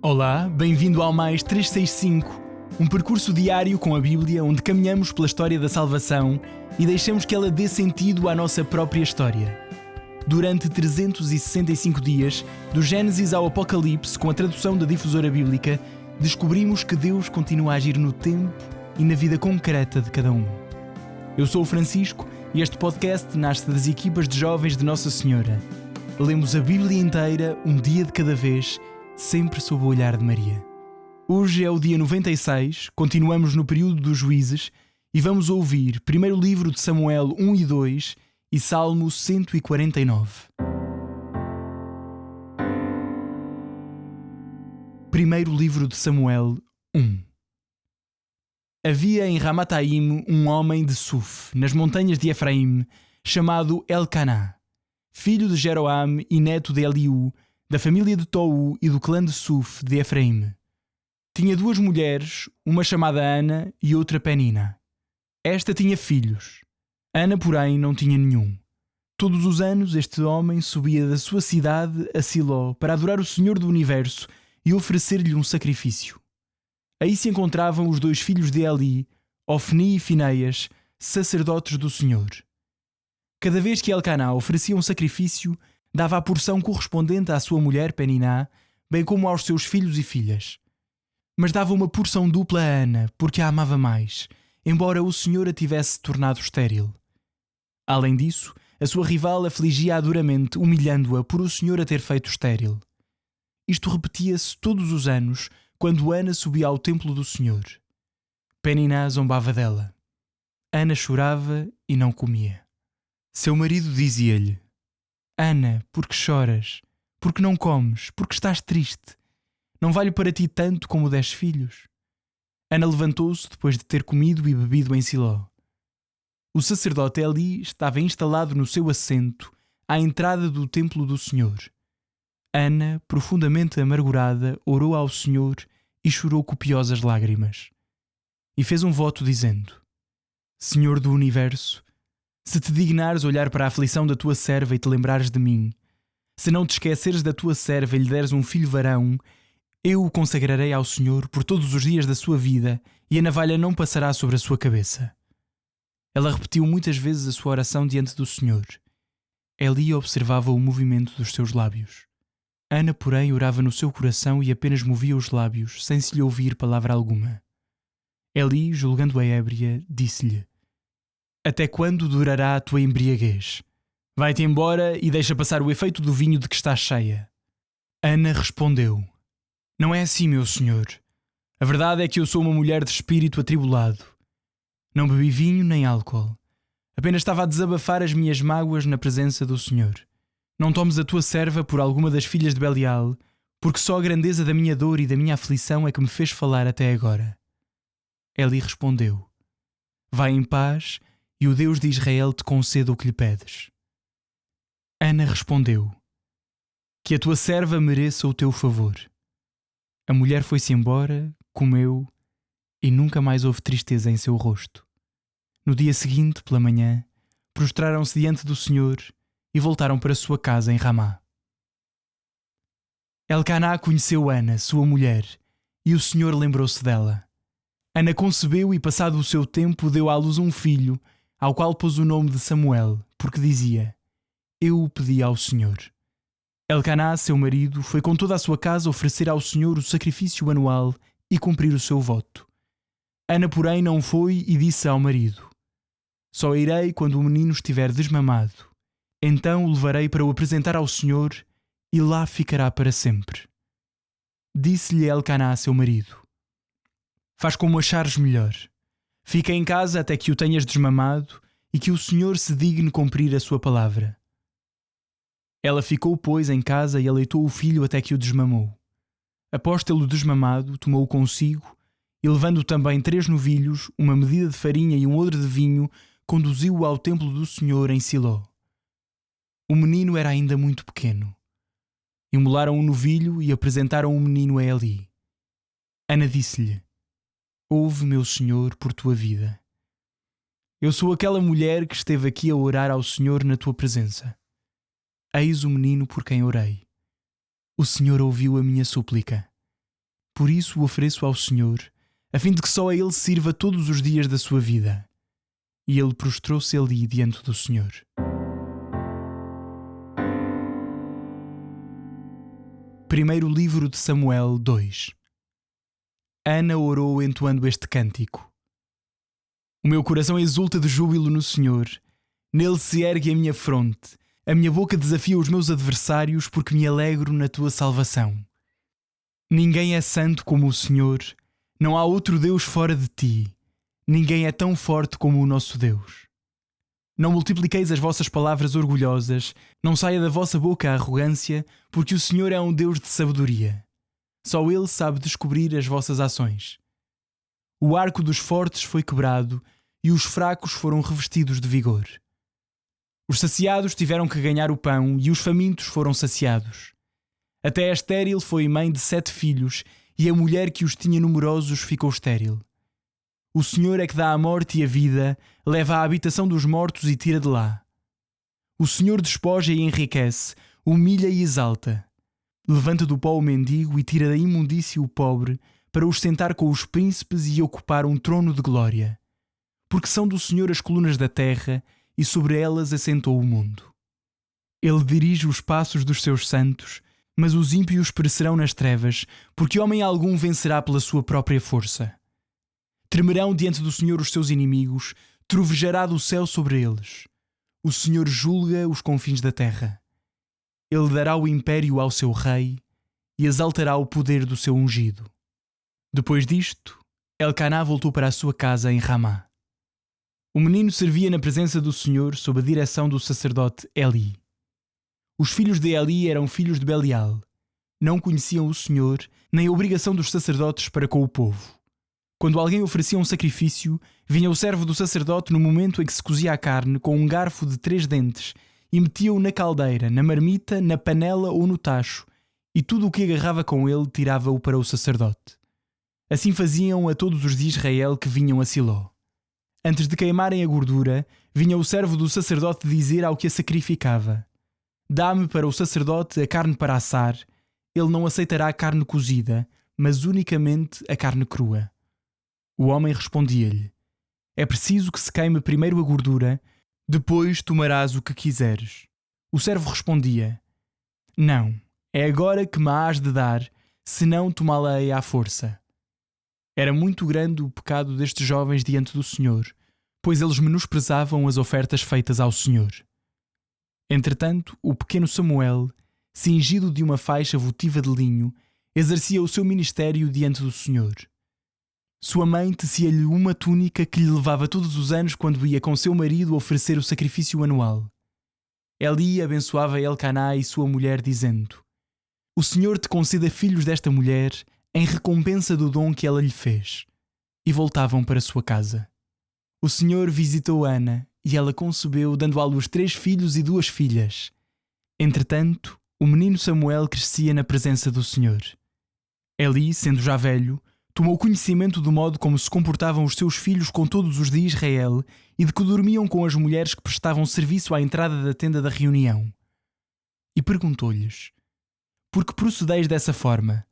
Olá, bem-vindo ao Mais 365, um percurso diário com a Bíblia onde caminhamos pela história da salvação e deixamos que ela dê sentido à nossa própria história. Durante 365 dias, do Gênesis ao Apocalipse, com a tradução da Difusora Bíblica, descobrimos que Deus continua a agir no tempo e na vida concreta de cada um. Eu sou o Francisco e este podcast nasce das equipas de jovens de Nossa Senhora. Lemos a Bíblia inteira, um dia de cada vez, sempre sob o olhar de Maria. Hoje é o dia 96, continuamos no período dos Juízes e vamos ouvir primeiro livro de Samuel 1 e 2 e Salmo 149. Primeiro livro de Samuel 1. Havia em Ramataim um homem de Suf, nas montanhas de Efraim, chamado Elcaná, filho de Jeroam e neto de Eliú, da família de Tou e do clã de Suf de Efraim. Tinha duas mulheres, uma chamada Ana e outra Penina. Esta tinha filhos. Ana, porém, não tinha nenhum. Todos os anos este homem subia da sua cidade a Siló para adorar o Senhor do Universo e oferecer-lhe um sacrifício. Aí se encontravam os dois filhos de Eli, Ofni e Finéias, sacerdotes do Senhor. Cada vez que Elcaná oferecia um sacrifício, dava a porção correspondente à sua mulher Peniná, bem como aos seus filhos e filhas. Mas dava uma porção dupla a Ana, porque a amava mais, embora o Senhor a tivesse tornado estéril. Além disso, a sua rival afligia-a duramente, humilhando-a por o Senhor a ter feito estéril. Isto repetia-se todos os anos, quando Ana subia ao templo do Senhor. Peniná zombava dela. Ana chorava e não comia. Seu marido dizia-lhe: Ana, por que choras? Por que não comes? Por que estás triste? Não valho para ti tanto como 10 filhos? Ana levantou-se depois de ter comido e bebido em Siló. O sacerdote Eli estava instalado no seu assento, à entrada do templo do Senhor. Ana, profundamente amargurada, orou ao Senhor e chorou copiosas lágrimas. E fez um voto dizendo: Senhor do Universo, se te dignares olhar para a aflição da tua serva e te lembrares de mim, se não te esqueceres da tua serva e lhe deres um filho varão, eu o consagrarei ao Senhor por todos os dias da sua vida e a navalha não passará sobre a sua cabeça. Ela repetiu muitas vezes a sua oração diante do Senhor. Eli observava o movimento dos seus lábios. Ana, porém, orava no seu coração e apenas movia os lábios, sem se lhe ouvir palavra alguma. Eli, julgando-a ébria, disse-lhe: Até quando durará a tua embriaguez? Vai-te embora e deixa passar o efeito do vinho de que estás cheia. Ana respondeu: Não é assim, meu senhor. A verdade é que eu sou uma mulher de espírito atribulado. Não bebi vinho nem álcool. Apenas estava a desabafar as minhas mágoas na presença do Senhor. Não tomes a tua serva por alguma das filhas de Belial, porque só a grandeza da minha dor e da minha aflição é que me fez falar até agora. Eli respondeu: Vai em paz, e o Deus de Israel te conceda o que lhe pedes. Ana respondeu: Que a tua serva mereça o teu favor. A mulher foi-se embora, comeu, e nunca mais houve tristeza em seu rosto. No dia seguinte, pela manhã, prostraram-se diante do Senhor e voltaram para sua casa em Ramá. Elcaná conheceu Ana, sua mulher, e o Senhor lembrou-se dela. Ana concebeu e, passado o seu tempo, deu à luz um filho, ao qual pôs o nome de Samuel, porque dizia: Eu o pedi ao Senhor. Elcaná, seu marido, foi com toda a sua casa oferecer ao Senhor o sacrifício anual e cumprir o seu voto. Ana, porém, não foi e disse ao marido: Só irei quando o menino estiver desmamado. Então o levarei para o apresentar ao Senhor e lá ficará para sempre. Disse-lhe Elcaná, seu marido: Faz como achares melhor. Fica em casa até que o tenhas desmamado e que o Senhor se digne cumprir a sua palavra. Ela ficou, pois, em casa e aleitou o filho até que o desmamou. Após tê-lo desmamado, tomou-o consigo e, levando também 3 novilhos, uma medida de farinha e um odre de vinho, conduziu-o ao templo do Senhor em Siló. O menino era ainda muito pequeno. Imolaram um novilho e apresentaram o menino a Eli. Ana disse-lhe: Ouve, meu Senhor, por tua vida. Eu sou aquela mulher que esteve aqui a orar ao Senhor na tua presença. Eis o menino por quem orei. O Senhor ouviu a minha súplica. Por isso o ofereço ao Senhor, a fim de que só a Ele sirva todos os dias da sua vida. E ele prostrou-se ali diante do Senhor. Primeiro livro de Samuel 2. Ana orou entoando este cântico. O meu coração exulta de júbilo no Senhor. Nele se ergue a minha fronte. A minha boca desafia os meus adversários, porque me alegro na tua salvação. Ninguém é santo como o Senhor. Não há outro Deus fora de ti. Ninguém é tão forte como o nosso Deus. Não multipliqueis as vossas palavras orgulhosas, não saia da vossa boca a arrogância, porque o Senhor é um Deus de sabedoria. Só Ele sabe descobrir as vossas ações. O arco dos fortes foi quebrado e os fracos foram revestidos de vigor. Os saciados tiveram que ganhar o pão e os famintos foram saciados. Até a estéril foi mãe de 7 filhos e a mulher que os tinha numerosos ficou estéril. O Senhor é que dá a morte e a vida, leva à habitação dos mortos e tira de lá. O Senhor despoja e enriquece, humilha e exalta. Levanta do pó o mendigo e tira da imundície o pobre, para os sentar com os príncipes e ocupar um trono de glória. Porque são do Senhor as colunas da terra, e sobre elas assentou o mundo. Ele dirige os passos dos seus santos, mas os ímpios perecerão nas trevas, porque homem algum vencerá pela sua própria força. Tremerão diante do Senhor os seus inimigos, trovejará do céu sobre eles. O Senhor julga os confins da terra. Ele dará o império ao seu rei e exaltará o poder do seu ungido. Depois disto, Elcaná voltou para a sua casa em Ramá. O menino servia na presença do Senhor sob a direção do sacerdote Eli. Os filhos de Eli eram filhos de Belial. Não conheciam o Senhor, nem a obrigação dos sacerdotes para com o povo. Quando alguém oferecia um sacrifício, vinha o servo do sacerdote no momento em que se cozia a carne com um garfo de 3 dentes e metia-o na caldeira, na marmita, na panela ou no tacho, e tudo o que agarrava com ele tirava-o para o sacerdote. Assim faziam a todos os de Israel que vinham a Siló. Antes de queimarem a gordura, vinha o servo do sacerdote dizer ao que a sacrificava: Dá-me para o sacerdote a carne para assar. Ele não aceitará a carne cozida, mas unicamente a carne crua. O homem respondia-lhe: É preciso que se queime primeiro a gordura, depois tomarás o que quiseres. O servo respondia: Não, é agora que me hás de dar, senão tomá-la-ei à força. Era muito grande o pecado destes jovens diante do Senhor, pois eles menosprezavam as ofertas feitas ao Senhor. Entretanto, o pequeno Samuel, cingido de uma faixa votiva de linho, exercia o seu ministério diante do Senhor. Sua mãe tecia-lhe uma túnica que lhe levava todos os anos quando ia com seu marido oferecer o sacrifício anual. Eli abençoava Elcaná e sua mulher, dizendo: O Senhor te conceda filhos desta mulher, em recompensa do dom que ela lhe fez. E voltavam para sua casa. O Senhor visitou Ana, e ela concebeu, dando à luz 3 filhos e 2 filhas. Entretanto, o menino Samuel crescia na presença do Senhor. Eli, sendo já velho, tomou conhecimento do modo como se comportavam os seus filhos com todos os de Israel e de que dormiam com as mulheres que prestavam serviço à entrada da tenda da reunião. E perguntou-lhes: Por que procedeis dessa forma?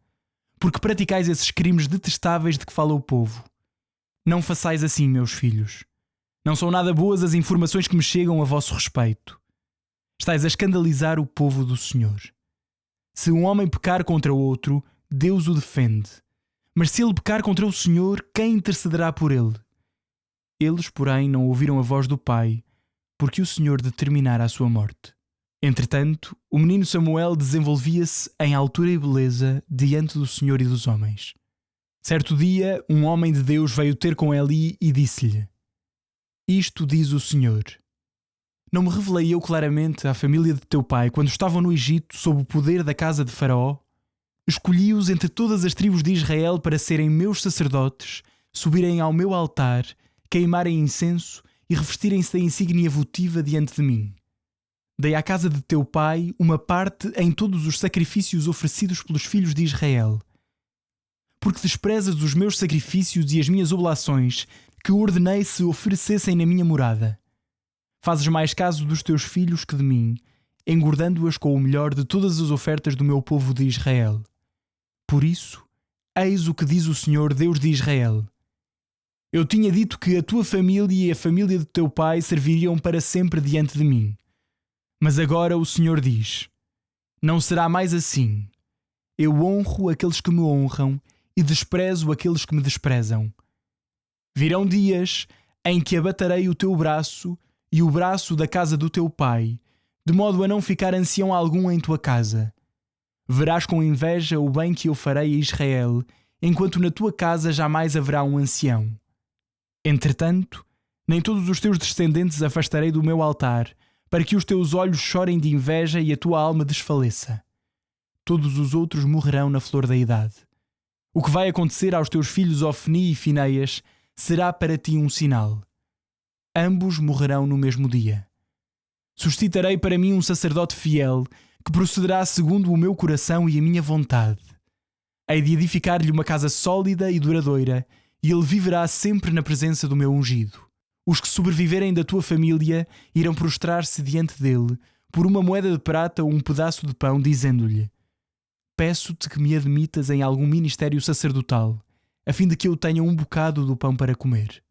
Por que praticais esses crimes detestáveis de que fala o povo? Não façais assim, meus filhos. Não são nada boas as informações que me chegam a vosso respeito. Estais a escandalizar o povo do Senhor. Se um homem pecar contra outro, Deus o defende. Mas se ele pecar contra o Senhor, quem intercederá por ele? Eles, porém, não ouviram a voz do pai, porque o Senhor determinara a sua morte. Entretanto, o menino Samuel desenvolvia-se em altura e beleza diante do Senhor e dos homens. Certo dia, um homem de Deus veio ter com Eli e disse-lhe: Isto diz o Senhor: Não me revelei eu claramente à família de teu pai quando estavam no Egito sob o poder da casa de Faraó? Escolhi-os entre todas as tribos de Israel para serem meus sacerdotes, subirem ao meu altar, queimarem incenso e revestirem-se da insígnia votiva diante de mim. Dei à casa de teu pai uma parte em todos os sacrifícios oferecidos pelos filhos de Israel. Porque desprezas os meus sacrifícios e as minhas oblações, que ordenei se oferecessem na minha morada. Fazes mais caso dos teus filhos que de mim, engordando-as com o melhor de todas as ofertas do meu povo de Israel. Por isso, Eis o que diz o Senhor, Deus de Israel. Eu tinha dito que a tua família e a família do teu pai serviriam para sempre diante de mim. Mas agora o Senhor diz: não será mais assim. Eu honro aqueles que me honram e desprezo aqueles que me desprezam. Virão dias em que abaterei o teu braço e o braço da casa do teu pai, de modo a não ficar ancião algum em tua casa. Verás com inveja o bem que eu farei a Israel, enquanto na tua casa jamais haverá um ancião. Entretanto, nem todos os teus descendentes afastarei do meu altar, para que os teus olhos chorem de inveja e a tua alma desfaleça. Todos os outros morrerão na flor da idade. O que vai acontecer aos teus filhos Ofni e Finéias será para ti um sinal. Ambos morrerão no mesmo dia. Suscitarei para mim um sacerdote fiel, que procederá segundo o meu coração e a minha vontade. Hei de edificar-lhe uma casa sólida e duradoura, e ele viverá sempre na presença do meu ungido. Os que sobreviverem da tua família irão prostrar-se diante dele, por uma moeda de prata ou um pedaço de pão, dizendo-lhe: peço-te que me admitas em algum ministério sacerdotal, a fim de que eu tenha um bocado do pão para comer.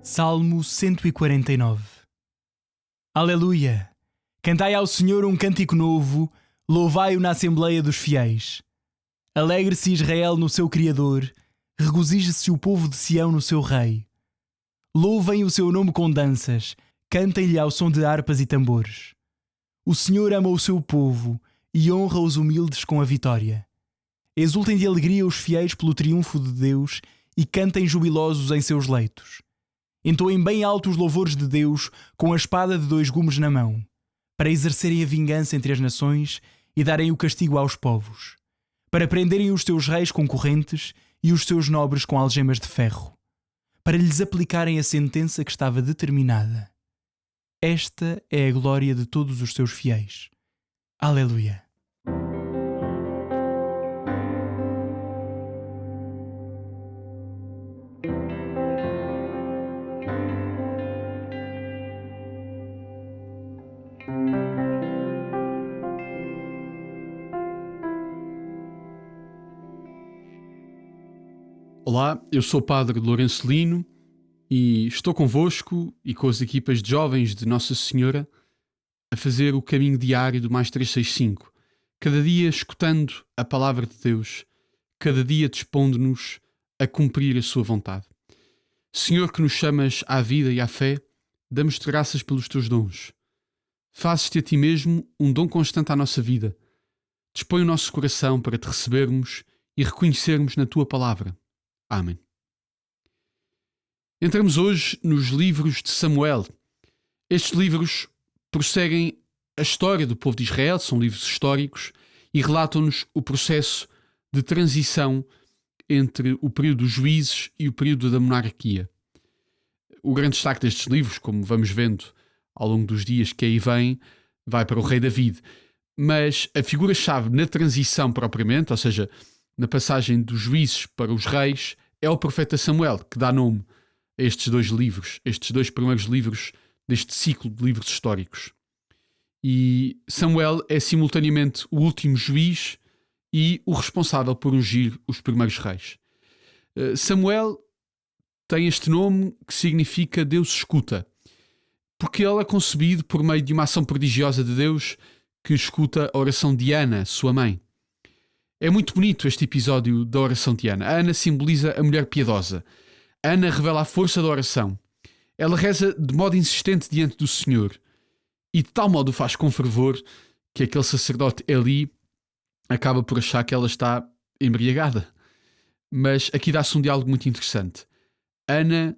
Salmo 149. Aleluia! Cantai ao Senhor um cântico novo, louvai-o na Assembleia dos Fiéis. Alegre-se Israel no seu Criador, regozije-se o povo de Sião no seu Rei. Louvem o seu nome com danças, cantem-lhe ao som de harpas e tambores. O Senhor ama o seu povo e honra os humildes com a vitória. Exultem de alegria os fiéis pelo triunfo de Deus e cantem jubilosos em seus leitos. Entoem bem alto os louvores de Deus com a espada de 2 gumes na mão, para exercerem a vingança entre as nações e darem o castigo aos povos, para prenderem os teus reis com correntes e os teus nobres com algemas de ferro, para lhes aplicarem a sentença que estava determinada. Esta é a glória de todos os teus fiéis. Aleluia! Olá, eu sou o Padre Lourenço Lino e estou convosco e com as equipas de jovens de Nossa Senhora a fazer o caminho diário do Mais 365, cada dia escutando a Palavra de Deus, cada dia dispondo-nos a cumprir a sua vontade. Senhor, que nos chamas à vida e à fé, damos-te graças pelos teus dons. Fazes-te a ti mesmo um dom constante à nossa vida. Dispõe o nosso coração para te recebermos e reconhecermos na tua palavra. Amém. Entramos hoje nos livros de Samuel. Estes livros prosseguem a história do povo de Israel, são livros históricos e relatam-nos o processo de transição entre o período dos juízes e o período da monarquia. O grande destaque destes livros, como vamos vendo ao longo dos dias que aí vêm, vai para o rei David. Mas a figura-chave na transição propriamente, ou seja, na passagem dos juízes para os reis, é o profeta Samuel, que dá nome a estes 2 livros, estes 2 primeiros livros deste ciclo de livros históricos. E Samuel é simultaneamente o último juiz e o responsável por ungir os primeiros reis. Samuel tem este nome que significa Deus escuta, porque ele é concebido por meio de uma ação prodigiosa de Deus que escuta a oração de Ana, sua mãe. É muito bonito este episódio da oração de Ana. A Ana simboliza a mulher piedosa. A Ana revela a força da oração. Ela reza de modo insistente diante do Senhor e de tal modo o faz com fervor que aquele sacerdote Eli acaba por achar que ela está embriagada. Mas aqui dá-se um diálogo muito interessante. Ana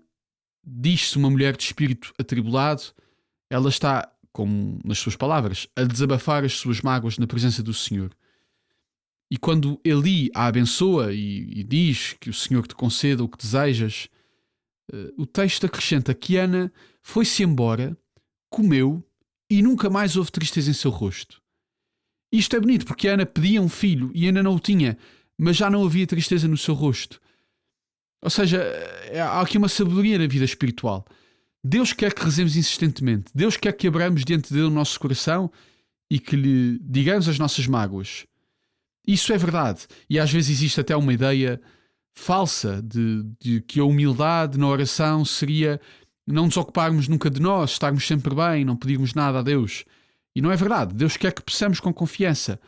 diz-se uma mulher de espírito atribulado. Ela está, como nas suas palavras, a desabafar as suas mágoas na presença do Senhor. E quando Eli a abençoa e diz que o Senhor te conceda o que desejas, o texto acrescenta que Ana foi-se embora, comeu e nunca mais houve tristeza em seu rosto. Isto é bonito porque Ana pedia um filho e ainda não o tinha, mas já não havia tristeza no seu rosto. Ou seja, há aqui uma sabedoria na vida espiritual. Deus quer que rezemos insistentemente. Deus quer que abramos diante dele o nosso coração e que lhe digamos as nossas mágoas. Isso é verdade. E às vezes existe até uma ideia falsa de que a humildade na oração seria não nos ocuparmos nunca de nós, estarmos sempre bem, não pedirmos nada a Deus. E não é verdade. Deus quer que peçamos com confiança.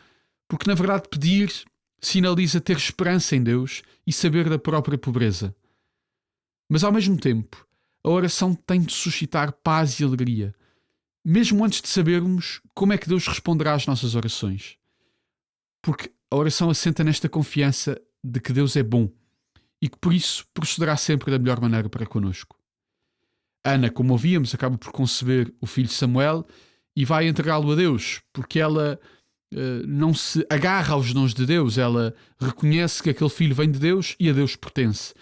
Porque, na verdade, pedir sinaliza ter esperança em Deus e saber da própria pobreza. Mas, ao mesmo tempo, a oração tem de suscitar paz e alegria, mesmo antes de sabermos como é que Deus responderá às nossas orações. Porque a oração assenta nesta confiança de que Deus é bom e que, por isso, procederá sempre da melhor maneira para connosco. Ana, como ouvíamos, acaba por conceber o filho Samuel e vai entregá-lo a Deus, porque ela não se agarra aos dons de Deus, ela reconhece que aquele filho vem de Deus e a Deus pertence.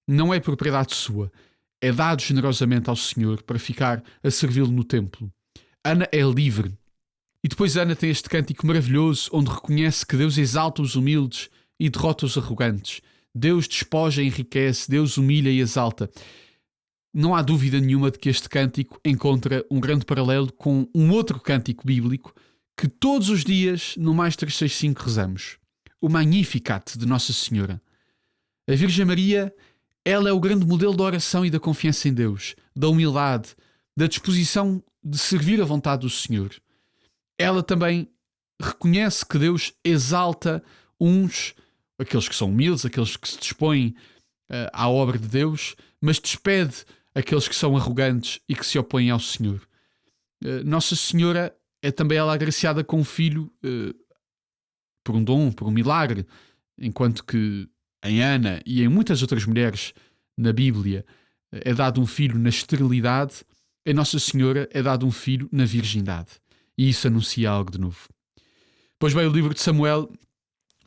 Não é propriedade sua, é dado generosamente ao Senhor para ficar a servi-lo no templo. Ana é livre. E depois Ana tem este cântico maravilhoso onde reconhece que Deus exalta os humildes e derrota os arrogantes. Deus despoja e enriquece, Deus humilha e exalta. Não há dúvida nenhuma de que este cântico encontra um grande paralelo com um outro cântico bíblico que todos os dias no Mais 365 rezamos. O Magnificat de Nossa Senhora. A Virgem Maria, ela é o grande modelo da oração e da confiança em Deus, da humildade, da disposição de servir a vontade do Senhor. Ela também reconhece que Deus exalta aqueles que são humildes, aqueles que se dispõem à obra de Deus, mas despede aqueles que são arrogantes e que se opõem ao Senhor. Nossa Senhora é também ela agraciada com um filho por um dom, por um milagre, enquanto que em Ana e em muitas outras mulheres na Bíblia é dado um filho na esterilidade, em Nossa Senhora é dado um filho na virgindade. E isso anuncia algo de novo. Pois bem, o livro de Samuel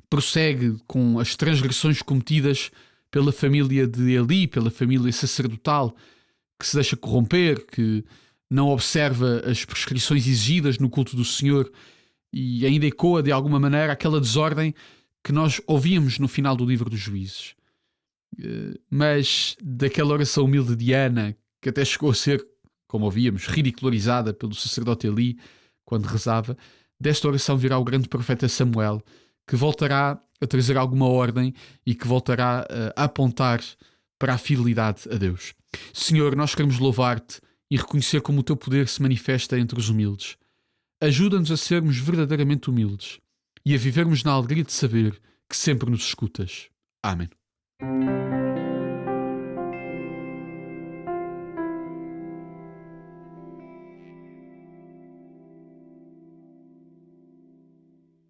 prossegue com as transgressões cometidas pela família de Eli, pela família sacerdotal, que se deixa corromper, que não observa as prescrições exigidas no culto do Senhor e ainda ecoa de alguma maneira aquela desordem que nós ouvimos no final do livro dos Juízes. Mas daquela oração humilde de Ana, que até chegou a ser, como ouvíamos, ridicularizada pelo sacerdote Eli quando rezava, desta oração virá o grande profeta Samuel, que voltará a trazer alguma ordem e que voltará a apontar para a fidelidade a Deus. Senhor, nós queremos louvar-te e reconhecer como o teu poder se manifesta entre os humildes. Ajuda-nos a sermos verdadeiramente humildes e a vivermos na alegria de saber que sempre nos escutas. Amém.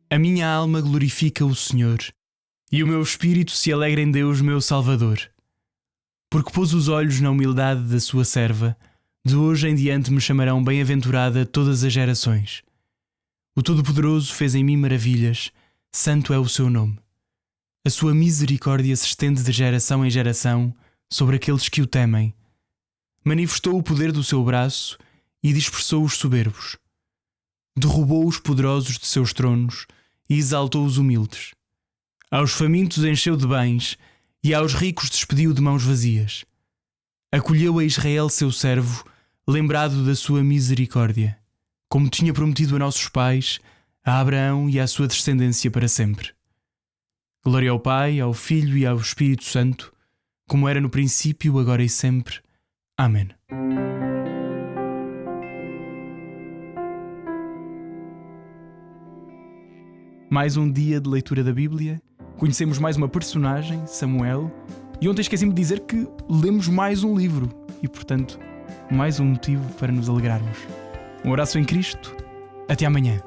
A minha alma glorifica o Senhor, e o meu espírito se alegra em Deus, meu Salvador. Porque pôs os olhos na humildade da sua serva, de hoje em diante me chamarão bem-aventurada todas as gerações. O Todo-Poderoso fez em mim maravilhas, santo é o seu nome. A sua misericórdia se estende de geração em geração sobre aqueles que o temem. Manifestou o poder do seu braço e dispersou os soberbos. Derrubou os poderosos de seus tronos e exaltou os humildes. Aos famintos encheu de bens e aos ricos despediu de mãos vazias. Acolheu a Israel seu servo, lembrado da sua misericórdia, como tinha prometido a nossos pais, a Abraão e à sua descendência para sempre. Glória ao Pai, ao Filho e ao Espírito Santo, como era no princípio, agora e sempre. Amém. Mais um dia de leitura da Bíblia. Conhecemos mais uma personagem, Samuel, e ontem esqueci-me de dizer que lemos mais um livro e, portanto, mais um motivo para nos alegrarmos. Um abraço em Cristo. Até amanhã.